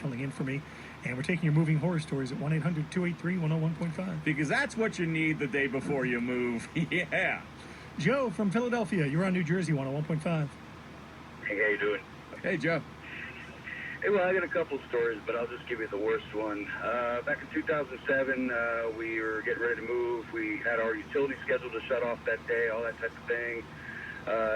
calling in for me, and we're taking your moving horror stories at 1-800-283-101.5. Because that's what you need the day before you move. Yeah. Joe from Philadelphia, you're on New Jersey 101.5. Hey, how you doing? Hey, Joe. Hey, well, I got a couple stories, but I'll just give you the worst one. Back in 2007, we were getting ready to move. We had our utility scheduled to shut off that day, all that type of thing.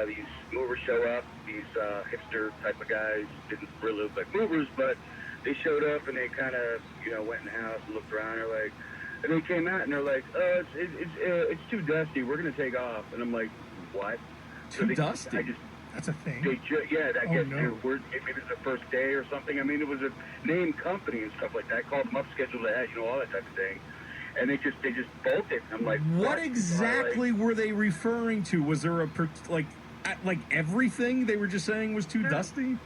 These movers show up, these hipster type of guys, didn't really look like movers, but they showed up and they kind of, went in the house and looked around. And they came out and they're like, it's too dusty. We're going to take off. And I'm like, what? Too dusty? That's a thing. Yeah, I guess no. maybe it's the first day or something. I mean, it was a named company and stuff like that. I called them up, scheduled ahead, all that type of thing. And they just bolted. I'm like, what exactly were they referring to? Was there like everything they were just saying was too dusty?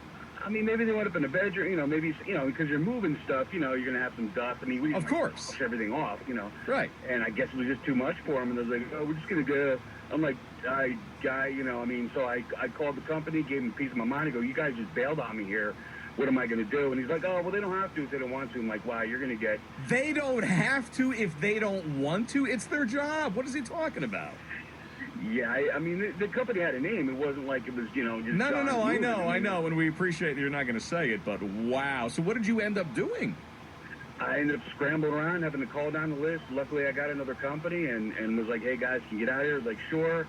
I mean, maybe they went up in a bedroom, maybe, because you're moving stuff, you're going to have some dust. I mean, we of course wash everything off, Right. And I guess it was just too much for them. And they're like, oh, we're just going to go. I'm like, guy, so I called the company, gave him a piece of my mind. I go, you guys just bailed on me here. What am I going to do? And he's like, oh, well, they don't have to if they don't want to. I'm like, wow, you're going to get... They don't have to if they don't want to? It's their job. What is he talking about? Yeah, I mean, the company had a name. It wasn't like it was, just... No, I know, and we appreciate that you're not going to say it, but wow. So what did you end up doing? I ended up scrambling around, having to call down the list. Luckily, I got another company and was like, hey, guys, can you get out of here? I was like, sure.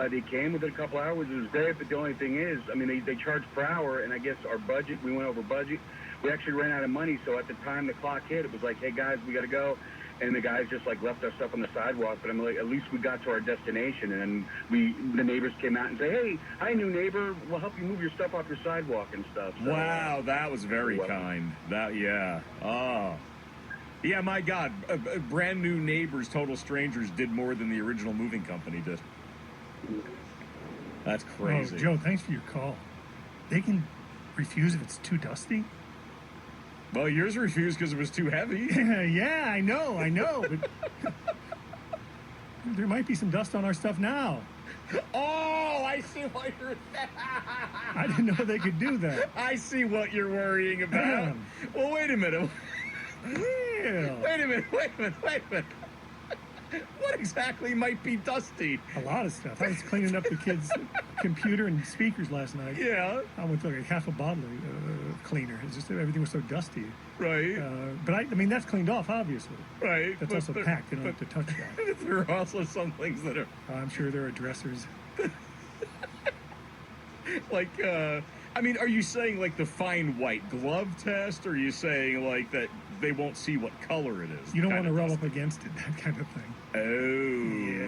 They came within a couple hours. It was great, but the only thing is, I mean, they charge per hour, and I guess our budget, we went over budget. We actually ran out of money, so at the time the clock hit, it was like, hey, guys, we got to go. And the guys just, left our stuff on the sidewalk. But I'm like, at least we got to our destination. And the neighbors came out and say, hey, hi, new neighbor. We'll help you move your stuff off your sidewalk and stuff. So, wow, that was very kind. Yeah. Oh. Yeah, my God. Brand new neighbors, total strangers, did more than the original moving company did. That's crazy. Oh, Joe, thanks for your call. They can refuse if it's too dusty? Well, yours refused because it was too heavy. Yeah, I know. But there might be some dust on our stuff now. Oh, I see what you're... I didn't know they could do that. I see what you're worrying about. Well, wait a minute. Yeah. Wait a minute. What exactly might be dusty? A lot of stuff. I was cleaning up the kids' computer and speakers last night. Yeah. I went through half a bottle of cleaner. It's just everything was so dusty. Right. But I mean, that's cleaned off, obviously. Right. That's also packed. You don't have to touch that. There are also some things that are... I'm sure there are dressers. I mean, are you saying the fine white glove test, or are you saying that they won't see what color it is? You don't want to rub up against it, that kind of thing. Oh. Yeah.